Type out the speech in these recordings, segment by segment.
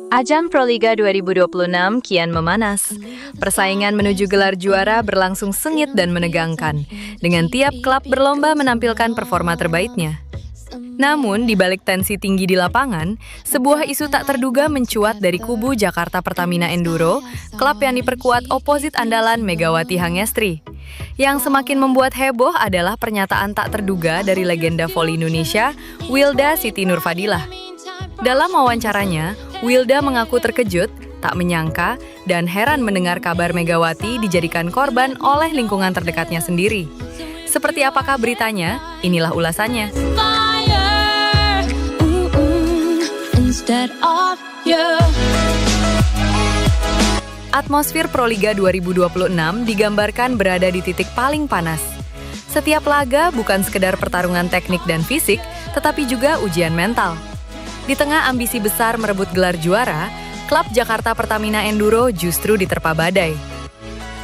Ajang Proliga 2026 kian memanas. Persaingan menuju gelar juara berlangsung sengit dan menegangkan, dengan tiap klub berlomba menampilkan performa terbaiknya. Namun, di balik tensi tinggi di lapangan, sebuah isu tak terduga mencuat dari kubu Jakarta Pertamina Enduro, klub yang diperkuat oposit andalan Megawati Hangestri. Yang semakin membuat heboh adalah pernyataan tak terduga dari legenda voli Indonesia, Wilda Siti Nurfadilah. Dalam wawancaranya, Wilda mengaku terkejut, tak menyangka, dan heran mendengar kabar Megawati dijadikan korban oleh lingkungan terdekatnya sendiri. Seperti apakah beritanya? Inilah ulasannya. Atmosfer Proliga 2026 digambarkan berada di titik paling panas. Setiap laga bukan sekedar pertarungan teknik dan fisik, tetapi juga ujian mental. Di tengah ambisi besar merebut gelar juara, klub Jakarta Pertamina Enduro justru diterpa badai.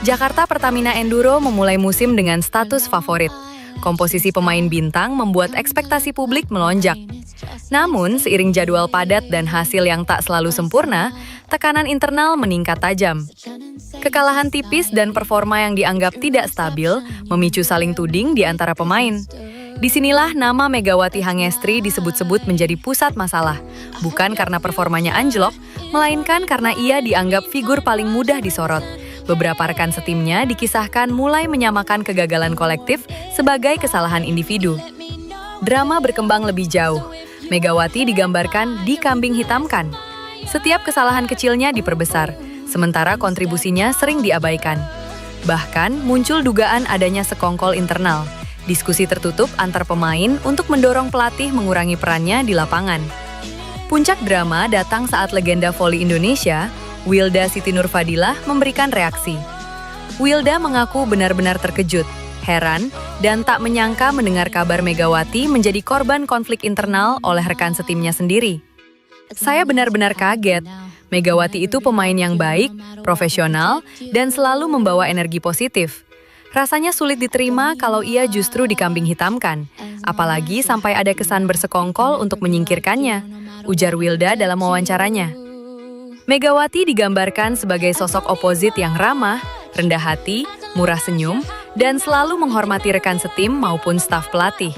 Jakarta Pertamina Enduro memulai musim dengan status favorit. Komposisi pemain bintang membuat ekspektasi publik melonjak. Namun, seiring jadwal padat dan hasil yang tak selalu sempurna, tekanan internal meningkat tajam. Kekalahan tipis dan performa yang dianggap tidak stabil memicu saling tuding di antara pemain. Disinilah nama Megawati Hangestri disebut-sebut menjadi pusat masalah, bukan karena performanya anjlok, melainkan karena ia dianggap figur paling mudah disorot. Beberapa rekan setimnya dikisahkan mulai menyamakan kegagalan kolektif sebagai kesalahan individu. Drama berkembang lebih jauh. Megawati digambarkan dikambing hitamkan. Setiap kesalahan kecilnya diperbesar, sementara kontribusinya sering diabaikan. Bahkan muncul dugaan adanya sekongkol internal. Diskusi tertutup antar pemain untuk mendorong pelatih mengurangi perannya di lapangan. Puncak drama datang saat legenda voli Indonesia, Wilda Siti Nurfadilah, memberikan reaksi. Wilda mengaku benar-benar terkejut, heran, dan tak menyangka mendengar kabar Megawati menjadi korban konflik internal oleh rekan setimnya sendiri. Saya benar-benar kaget. Megawati itu pemain yang baik, profesional, dan selalu membawa energi positif. Rasanya sulit diterima kalau ia justru dikambing hitamkan, apalagi sampai ada kesan bersekongkol untuk menyingkirkannya, ujar Wilda dalam wawancaranya. Megawati digambarkan sebagai sosok oposit yang ramah, rendah hati, murah senyum, dan selalu menghormati rekan setim maupun staf pelatih.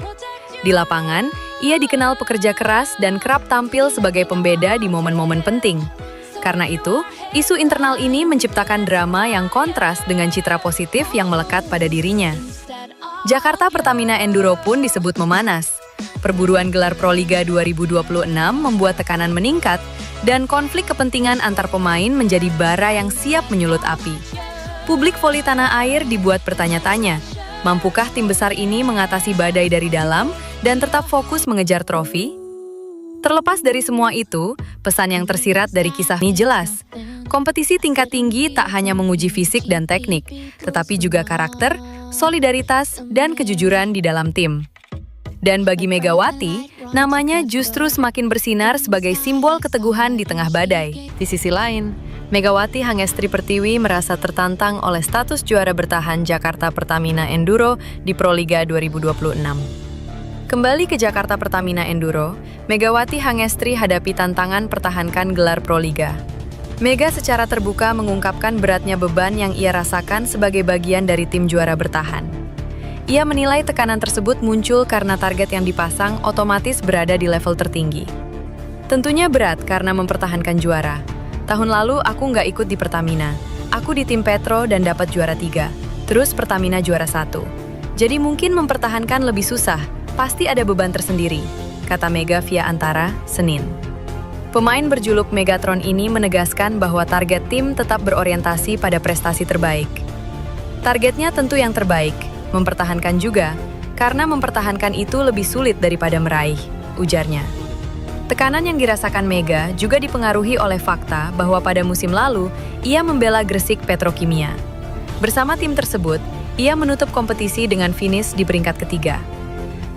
Di lapangan, ia dikenal pekerja keras dan kerap tampil sebagai pembeda di momen-momen penting. Karena itu, isu internal ini menciptakan drama yang kontras dengan citra positif yang melekat pada dirinya. Jakarta Pertamina Enduro pun disebut memanas. Perburuan gelar Proliga 2026 membuat tekanan meningkat dan konflik kepentingan antar pemain menjadi bara yang siap menyulut api. Publik voli tanah air dibuat bertanya-tanya, mampukah tim besar ini mengatasi badai dari dalam dan tetap fokus mengejar trofi? Terlepas dari semua itu, pesan yang tersirat dari kisah ini jelas. Kompetisi tingkat tinggi tak hanya menguji fisik dan teknik, tetapi juga karakter, solidaritas, dan kejujuran di dalam tim. Dan bagi Megawati, namanya justru semakin bersinar sebagai simbol keteguhan di tengah badai. Di sisi lain, Megawati Hangestri Pertiwi merasa tertantang oleh status juara bertahan Jakarta Pertamina Enduro di Proliga 2026. Kembali ke Jakarta Pertamina Enduro, Megawati Hangestri hadapi tantangan pertahankan gelar Proliga. Mega secara terbuka mengungkapkan beratnya beban yang ia rasakan sebagai bagian dari tim juara bertahan. Ia menilai tekanan tersebut muncul karena target yang dipasang otomatis berada di level tertinggi. Tentunya berat karena mempertahankan juara. Tahun lalu aku nggak ikut di Pertamina. Aku di tim Petro dan dapat juara 3. Terus Pertamina juara 1. Jadi mungkin mempertahankan lebih susah. Pasti ada beban tersendiri, kata Mega via Antara, Senin. Pemain berjuluk Megatron ini menegaskan bahwa target tim tetap berorientasi pada prestasi terbaik. Targetnya tentu yang terbaik, mempertahankan juga, karena mempertahankan itu lebih sulit daripada meraih, ujarnya. Tekanan yang dirasakan Mega juga dipengaruhi oleh fakta bahwa pada musim lalu, ia membela Gresik Petrokimia. Bersama tim tersebut, ia menutup kompetisi dengan finish di peringkat ketiga.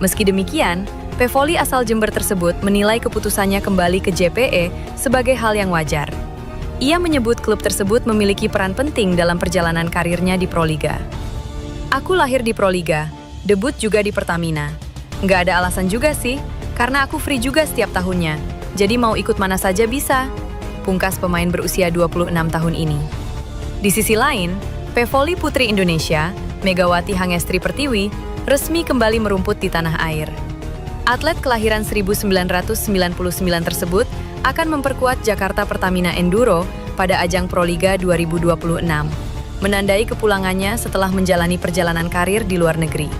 Meski demikian, pevoli asal Jember tersebut menilai keputusannya kembali ke JPE sebagai hal yang wajar. Ia menyebut klub tersebut memiliki peran penting dalam perjalanan karirnya di Proliga. Aku lahir di Proliga, debut juga di Pertamina. Nggak ada alasan juga sih, karena aku free juga setiap tahunnya. Jadi mau ikut mana saja bisa. pungkas pemain berusia 26 tahun ini. Di sisi lain, pevoli putri Indonesia, Megawati Hangestri Pertiwi, resmi kembali merumput di tanah air. Atlet kelahiran 1999 tersebut akan memperkuat Jakarta Pertamina Enduro pada ajang Proliga 2026, menandai kepulangannya setelah menjalani perjalanan karir di luar negeri.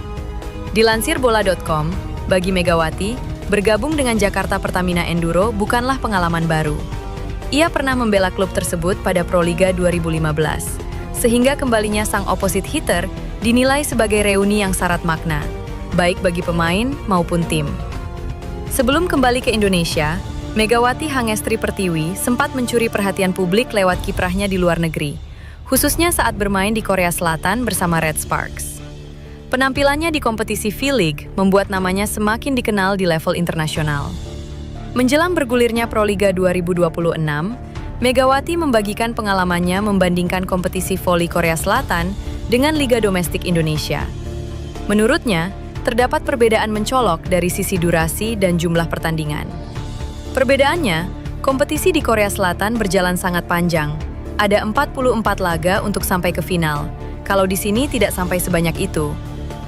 Dilansir bola.com, bagi Megawati, bergabung dengan Jakarta Pertamina Enduro bukanlah pengalaman baru. Ia pernah membela klub tersebut pada Proliga 2015, sehingga kembalinya sang opposite hitter dinilai sebagai reuni yang syarat makna, baik bagi pemain maupun tim. Sebelum kembali ke Indonesia, Megawati Hangestri Pertiwi sempat mencuri perhatian publik lewat kiprahnya di luar negeri, khususnya saat bermain di Korea Selatan bersama Red Sparks. Penampilannya di kompetisi V-League membuat namanya semakin dikenal di level internasional. Menjelang bergulirnya Proliga 2026, Megawati membagikan pengalamannya membandingkan kompetisi voli Korea Selatan dengan Liga Domestik Indonesia. Menurutnya, terdapat perbedaan mencolok dari sisi durasi dan jumlah pertandingan. Perbedaannya, kompetisi di Korea Selatan berjalan sangat panjang. Ada 44 laga untuk sampai ke final. Kalau di sini tidak sampai sebanyak itu,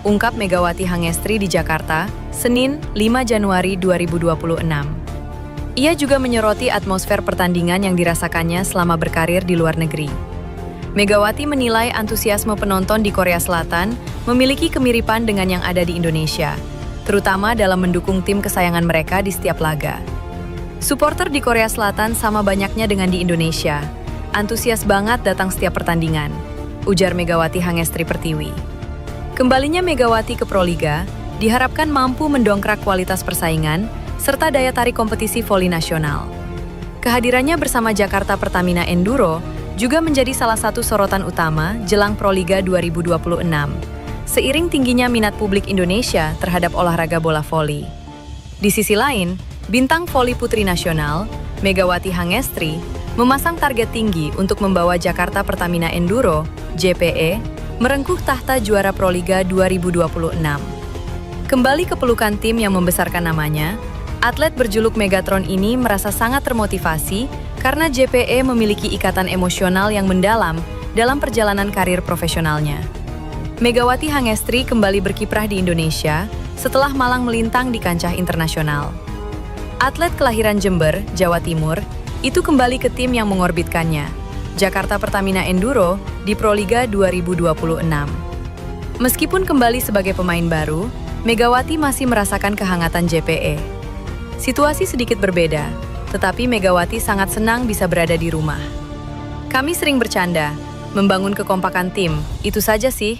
ungkap Megawati Hangestri di Jakarta, Senin, 5 Januari 2026. Ia juga menyoroti atmosfer pertandingan yang dirasakannya selama berkarir di luar negeri. Megawati menilai antusiasme penonton di Korea Selatan memiliki kemiripan dengan yang ada di Indonesia, terutama dalam mendukung tim kesayangan mereka di setiap laga. Supporter di Korea Selatan sama banyaknya dengan di Indonesia. Antusias banget datang setiap pertandingan, ujar Megawati Hangestri Pertiwi. Kembalinya Megawati ke Proliga diharapkan mampu mendongkrak kualitas persaingan serta daya tarik kompetisi voli nasional. Kehadirannya bersama Jakarta Pertamina Enduro juga menjadi salah satu sorotan utama jelang Proliga 2026, seiring tingginya minat publik Indonesia terhadap olahraga bola voli. Di sisi lain, bintang voli putri nasional, Megawati Hangestri, memasang target tinggi untuk membawa Jakarta Pertamina Enduro, JPE, merengkuh tahta juara Proliga 2026. Kembali ke pelukan tim yang membesarkan namanya, atlet berjuluk Megatron ini merasa sangat termotivasi karena JPE memiliki ikatan emosional yang mendalam dalam perjalanan karir profesionalnya. Megawati Hangestri kembali berkiprah di Indonesia setelah malang melintang di kancah internasional. Atlet kelahiran Jember, Jawa Timur, itu kembali ke tim yang mengorbitkannya, Jakarta Pertamina Enduro di Proliga 2026. Meskipun kembali sebagai pemain baru, Megawati masih merasakan kehangatan JPE. Situasi sedikit berbeda, tetapi Megawati sangat senang bisa berada di rumah. Kami sering bercanda, membangun kekompakan tim, itu saja sih.